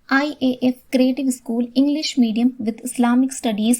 IAF Creative School English Medium with Islamic Studies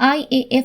IAF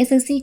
SSC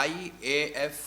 IAF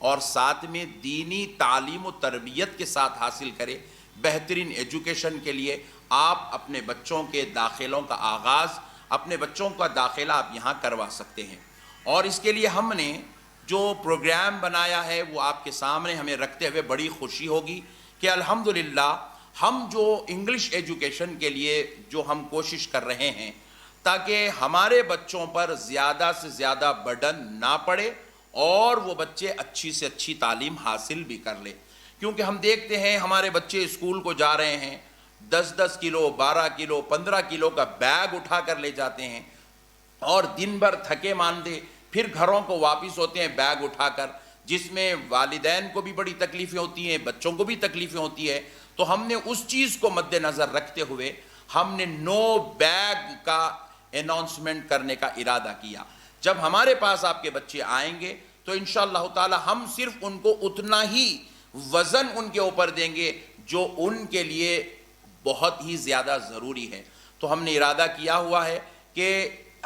اور ساتھ میں دینی تعلیم و تربیت کے ساتھ حاصل کرے. بہترین ایجوکیشن کے لیے آپ اپنے بچوں کے داخلوں کا آغاز، اپنے بچوں کا داخلہ آپ یہاں کروا سکتے ہیں. اور اس کے لیے ہم نے جو پروگرام بنایا ہے وہ آپ کے سامنے ہمیں رکھتے ہوئے بڑی خوشی ہوگی کہ الحمدللہ ہم جو انگلش ایجوکیشن کے لیے جو ہم کوشش کر رہے ہیں تاکہ ہمارے بچوں پر زیادہ سے زیادہ برڈن نہ پڑے اور وہ بچے اچھی سے اچھی تعلیم حاصل بھی کر لیں. کیونکہ ہم دیکھتے ہیں ہمارے بچے اسکول کو جا رہے ہیں 10 کلو 12 کلو 15 کلو کا بیگ اٹھا کر لے جاتے ہیں اور دن بھر تھکے ماندے پھر گھروں کو واپس ہوتے ہیں بیگ اٹھا کر، جس میں والدین کو بھی بڑی تکلیفیں ہوتی ہیں، بچوں کو بھی تکلیفیں ہوتی ہے. تو ہم نے اس چیز کو مد نظر رکھتے ہوئے ہم نے نو بیگ کا اناؤنسمنٹ کرنے کا ارادہ کیا. جب ہمارے پاس آپ کے بچے آئیں گے تو انشاءاللہ تعالی ہم صرف ان کو اتنا ہی وزن ان کے اوپر دیں گے جو ان کے لیے بہت ہی زیادہ ضروری ہے. تو ہم نے ارادہ کیا ہوا ہے کہ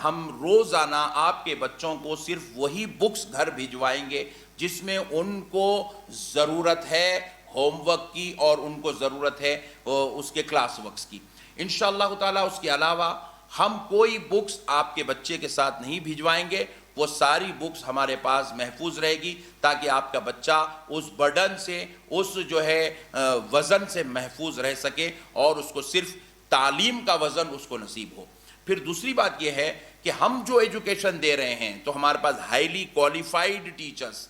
ہم روزانہ آپ کے بچوں کو صرف وہی بکس گھر بھجوائیں گے جس میں ان کو ضرورت ہے ہوم ورک کی اور ان کو ضرورت ہے اس کے کلاس ورکس کی. انشاءاللہ تعالیٰ اس کے علاوہ ہم کوئی بکس آپ کے بچے کے ساتھ نہیں بھجوائیں گے. وہ ساری بکس ہمارے پاس محفوظ رہے گی تاکہ آپ کا بچہ اس برڈن سے، اس جو ہے وزن سے محفوظ رہ سکے اور اس کو صرف تعلیم کا وزن اس کو نصیب ہو. پھر دوسری بات یہ ہے کہ ہم جو ایجوکیشن دے رہے ہیں تو ہمارے پاس ہائیلی کوالیفائڈ ٹیچرز،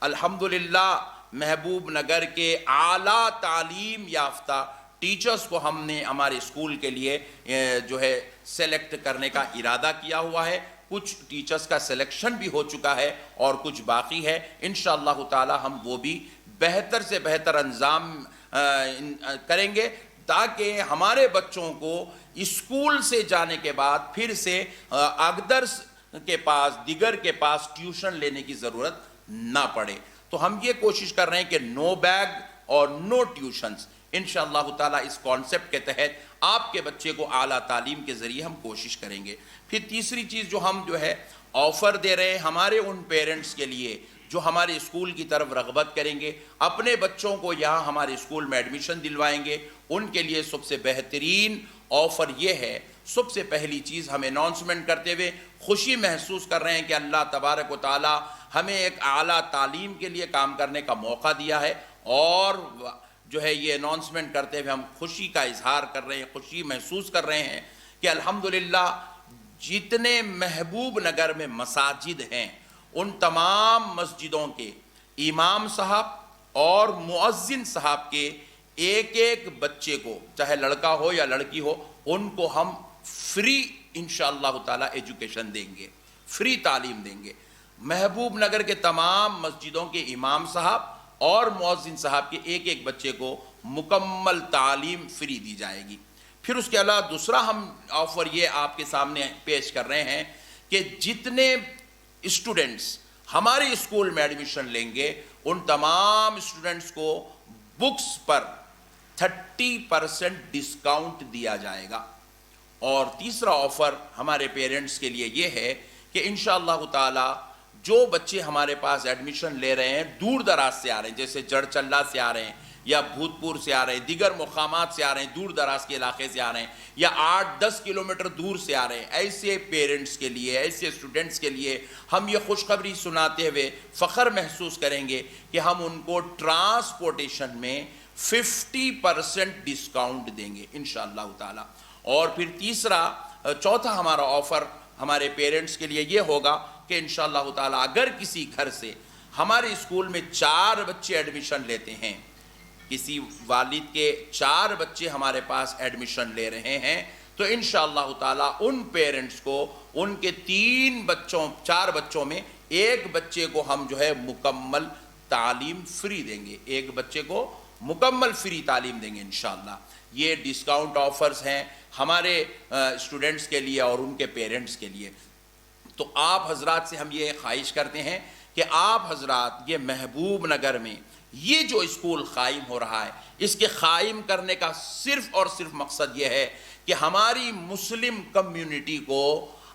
الحمدللہ محبوب نگر کے اعلیٰ تعلیم یافتہ ٹیچرز کو ہم نے ہمارے اسکول کے لیے جو ہے سلیکٹ کرنے کا ارادہ کیا ہوا ہے. کچھ ٹیچرز کا سلیکشن بھی ہو چکا ہے اور کچھ باقی ہے. انشاءاللہ تعالی ہم وہ بھی بہتر سے بہتر انجام کریں گے تاکہ ہمارے بچوں کو اسکول سے جانے کے بعد پھر سے اگدرس کے پاس، دیگر کے پاس ٹیوشن لینے کی ضرورت نہ پڑے. تو ہم یہ کوشش کر رہے ہیں کہ نو بیگ اور نو ٹیوشنز. انشاءاللہ تعالیٰ اس کانسیپٹ کے تحت آپ کے بچے کو اعلیٰ تعلیم کے ذریعے ہم کوشش کریں گے. پھر تیسری چیز جو ہم جو ہے آفر دے رہے ہیں ہمارے ان پیرنٹس کے لیے جو ہمارے اسکول کی طرف رغبت کریں گے، اپنے بچوں کو یہاں ہمارے اسکول میں ایڈمیشن دلوائیں گے، ان کے لیے سب سے بہترین آفر یہ ہے. سب سے پہلی چیز ہم اناؤنسمنٹ کرتے ہوئے خوشی محسوس کر رہے ہیں کہ اللہ تبارک و تعالی ہمیں ایک اعلیٰ تعلیم کے لیے کام کرنے کا موقع دیا ہے اور جو ہے یہ اناؤنسمنٹ کرتے ہوئے ہم خوشی کا اظہار کر رہے ہیں، خوشی محسوس کر رہے ہیں کہ الحمدللہ جتنے محبوب نگر میں مساجد ہیں ان تمام مسجدوں کے امام صاحب اور مؤذن صاحب کے ایک ایک بچے کو، چاہے لڑکا ہو یا لڑکی ہو، ان کو ہم فری انشاءاللہ تعالی ایجوکیشن دیں گے، فری تعلیم دیں گے. محبوب نگر کے تمام مسجدوں کے امام صاحب اور مؤذن صاحب کے ایک ایک بچے کو مکمل تعلیم فری دی جائے گی. پھر اس کے علاوہ دوسرا ہم آفر یہ آپ کے سامنے پیش کر رہے ہیں کہ جتنے اسٹوڈنٹس ہمارے اسکول میں ایڈمیشن لیں گے ان تمام اسٹوڈنٹس کو بکس پر 30% ڈسکاؤنٹ دیا جائے گا. اور تیسرا آفر ہمارے پیرنٹس کے لیے یہ ہے کہ انشاءاللہ تعالی جو بچے ہمارے پاس ایڈمیشن لے رہے ہیں دور دراز سے آ رہے ہیں، جیسے جڑ چلہ سے آ رہے ہیں یا بھوتپور سے آ رہے ہیں، دیگر مقامات سے آ رہے ہیں، دور دراز کے علاقے سے آ رہے ہیں یا 8-10 کلومیٹر دور سے آ رہے ہیں، ایسے پیرنٹس کے لیے، ایسے اسٹوڈنٹس کے لیے ہم یہ خوشخبری سناتے ہوئے فخر محسوس کریں گے کہ ہم ان کو ٹرانسپورٹیشن میں 50% ڈسکاؤنٹ دیں گے انشاءاللہ تعالی. اور پھر چوتھا ہمارا آفر ہمارے پیرنٹس کے لیے یہ ہوگا کہ انشاءاللہ تعالی اگر کسی گھر سے ہمارے اسکول میں 4 بچے ایڈمیشن لیتے ہیں، کسی والد کے 4 بچے ہمارے پاس ایڈمیشن لے رہے ہیں، تو انشاءاللہ تعالی ان پیرنٹس کو ان کے 4 بچوں میں ایک بچے کو ہم جو ہے مکمل تعلیم فری دیں گے، ایک بچے کو مکمل فری تعلیم دیں گے انشاءاللہ. یہ ڈسکاؤنٹ آفرز ہیں ہمارے اسٹوڈنٹس کے لیے اور ان کے پیرنٹس کے لیے. تو آپ حضرات سے ہم یہ خواہش کرتے ہیں کہ آپ حضرات یہ محبوب نگر میں یہ جو اسکول قائم ہو رہا ہے اس کے قائم کرنے کا صرف اور صرف مقصد یہ ہے کہ ہماری مسلم کمیونٹی کو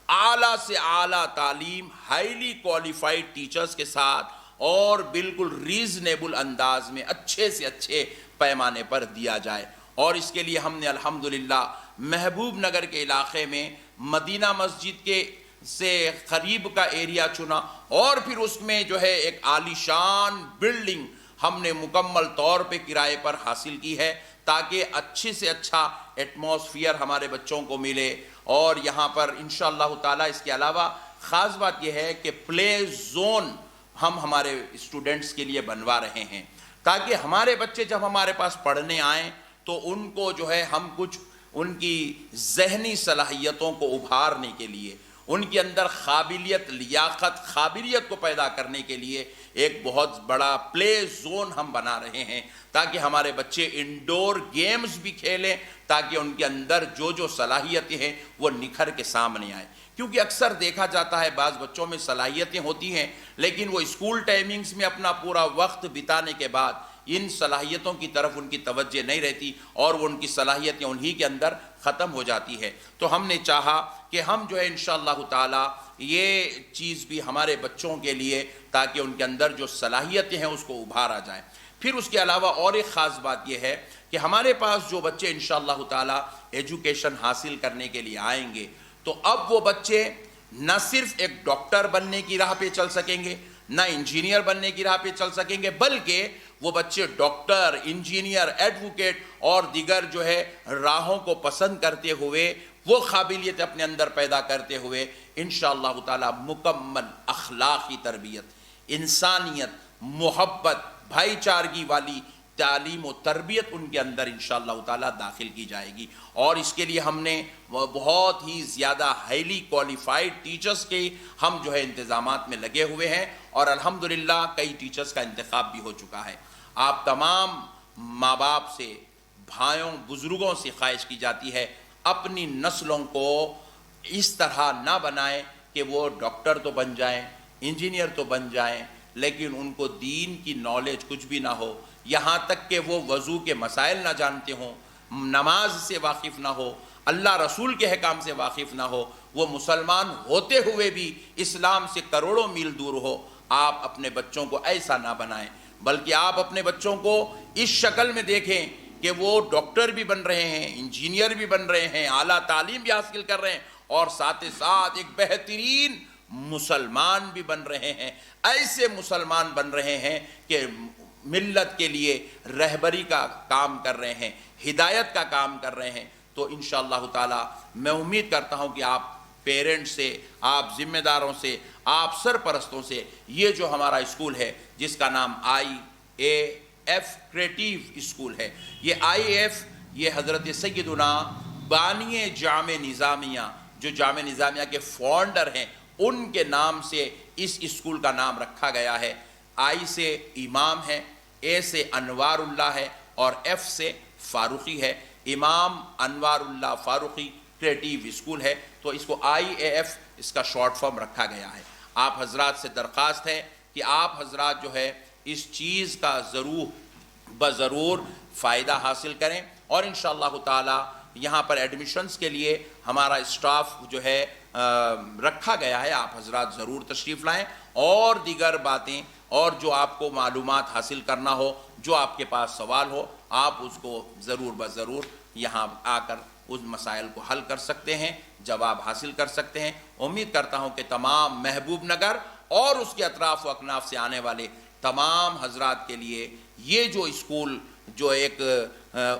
اعلیٰ سے اعلیٰ تعلیم، ہائیلی کوالیفائڈ ٹیچرز کے ساتھ اور بالکل ریزنیبل انداز میں اچھے سے اچھے پیمانے پر دیا جائے. اور اس کے لیے ہم نے الحمدللہ محبوب نگر کے علاقے میں مدینہ مسجد کے سے قریب کا ایریا چنا اور پھر اس میں جو ہے ایک عالی شان بلڈنگ ہم نے مکمل طور پہ کرائے پر حاصل کی ہے تاکہ اچھے سے اچھا ایٹماسفیئر ہمارے بچوں کو ملے. اور یہاں پر انشاءاللہ تعالی اس کے علاوہ خاص بات یہ ہے کہ پلے زون ہم ہمارے اسٹوڈنٹس کے لیے بنوا رہے ہیں تاکہ ہمارے بچے جب ہمارے پاس پڑھنے آئیں تو ان کو جو ہے ہم کچھ ان کی ذہنی صلاحیتوں کو ابھارنے کے لیے، ان کے اندر قابلیت، لیاقت، قابلیت کو پیدا کرنے کے لیے ایک بہت بڑا پلے زون ہم بنا رہے ہیں تاکہ ہمارے بچے انڈور گیمز بھی کھیلیں تاکہ ان کے اندر جو جو صلاحیتیں ہیں وہ نکھر کے سامنے آئیں. کیونکہ اکثر دیکھا جاتا ہے بعض بچوں میں صلاحیتیں ہوتی ہیں لیکن وہ اسکول ٹائمنگز میں اپنا پورا وقت بتانے کے بعد ان صلاحیتوں کی طرف ان کی توجہ نہیں رہتی اور وہ ان کی صلاحیتیں انہی کے اندر ختم ہو جاتی ہے. تو ہم نے چاہا کہ ہم جو ہے انشاءاللہ تعالی یہ چیز بھی ہمارے بچوں کے لیے تاکہ ان کے اندر جو صلاحیتیں ہیں اس کو ابھارا جائے. پھر اس کے علاوہ اور ایک خاص بات یہ ہے کہ ہمارے پاس جو بچے انشاءاللہ تعالی ایجوکیشن حاصل کرنے کے لیے آئیں گے تو اب وہ بچے نہ صرف ایک ڈاکٹر بننے کی راہ پہ چل سکیں گے، نہ انجینئر بننے کی راہ پہ چل سکیں گے، بلکہ وہ بچے ڈاکٹر، انجینئر، ایڈوکیٹ اور دیگر جو ہے راہوں کو پسند کرتے ہوئے وہ قابلیت اپنے اندر پیدا کرتے ہوئے انشاءاللہ تعالی مکمل اخلاقی تربیت، انسانیت، محبت، بھائی چارگی والی تعلیم و تربیت ان کے اندر انشاءاللہ تعالی داخل کی جائے گی. اور اس کے لیے ہم نے بہت ہی زیادہ ہائیلی کوالیفائڈ ٹیچرز کے ہم جو ہے انتظامات میں لگے ہوئے ہیں اور الحمدللہ کئی ٹیچرز کا انتخاب بھی ہو چکا ہے. آپ تمام ماں باپ سے، بھائیوں، بزرگوں سے خواہش کی جاتی ہے اپنی نسلوں کو اس طرح نہ بنائیں کہ وہ ڈاکٹر تو بن جائیں، انجینئر تو بن جائیں لیکن ان کو دین کی نالج کچھ بھی نہ ہو، یہاں تک کہ وہ وضو کے مسائل نہ جانتے ہوں، نماز سے واقف نہ ہو، اللہ رسول کے احکام سے واقف نہ ہو، وہ مسلمان ہوتے ہوئے بھی اسلام سے کروڑوں میل دور ہو. آپ اپنے بچوں کو ایسا نہ بنائیں بلکہ آپ اپنے بچوں کو اس شکل میں دیکھیں کہ وہ ڈاکٹر بھی بن رہے ہیں، انجینئر بھی بن رہے ہیں، اعلیٰ تعلیم بھی حاصل کر رہے ہیں اور ساتھ ساتھ ایک بہترین مسلمان بھی بن رہے ہیں. ایسے مسلمان بن رہے ہیں کہ ملت کے لیے رہبری کا کام کر رہے ہیں، ہدایت کا کام کر رہے ہیں. تو انشاءاللہ تعالی میں امید کرتا ہوں کہ آپ پیرنٹ سے، آپ ذمہ داروں سے، آپ سرپرستوں سے یہ جو ہمارا اسکول ہے جس کا نام IAF کریٹیو اسکول ہے، یہ IAF یہ حضرت سیدنا بانی جامع نظامیہ جو جامع نظامیہ کے فاؤنڈر ہیں ان کے نام سے اس اسکول کا نام رکھا گیا ہے. I سے امام ہے، A سے انوار اللہ ہے اور F سے فاروقی ہے. امام انوار اللہ فاروقی کریٹیو اسکول ہے تو اس کو IAF اس کا شارٹ فارم رکھا گیا ہے. آپ حضرات سے درخواست ہے کہ آپ حضرات جو ہے اس چیز کا ضرور فائدہ حاصل کریں اور انشاءاللہ تعالی یہاں پر ایڈمیشنز کے لیے ہمارا اسٹاف جو ہے رکھا گیا ہے. آپ حضرات ضرور تشریف لائیں اور دیگر باتیں اور جو آپ کو معلومات حاصل کرنا ہو، جو آپ کے پاس سوال ہو، آپ اس کو ضرور یہاں آ کر اس مسائل کو حل کر سکتے ہیں، جواب حاصل کر سکتے ہیں. امید کرتا ہوں کہ تمام محبوب نگر اور اس کے اطراف و اکناف سے آنے والے تمام حضرات کے لیے یہ جو اسکول جو ایک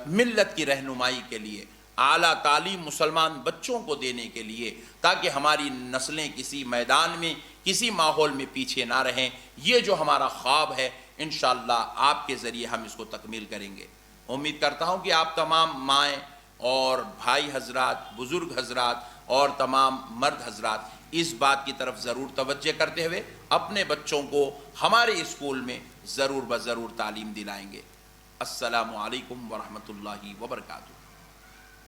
ملت کی رہنمائی کے لیے، اعلیٰ تعلیم مسلمان بچوں کو دینے کے لیے تاکہ ہماری نسلیں کسی میدان میں، کسی ماحول میں پیچھے نہ رہیں، یہ جو ہمارا خواب ہے انشاءاللہ آپ کے ذریعے ہم اس کو تکمیل کریں گے. امید کرتا ہوں کہ آپ تمام مائیں اور بھائی حضرات، بزرگ حضرات اور تمام مرد حضرات اس بات کی طرف ضرور توجہ کرتے ہوئے اپنے بچوں کو ہمارے اسکول میں ضرور تعلیم دلائیں گے. السلام علیکم ورحمۃ اللہ وبرکاتہ.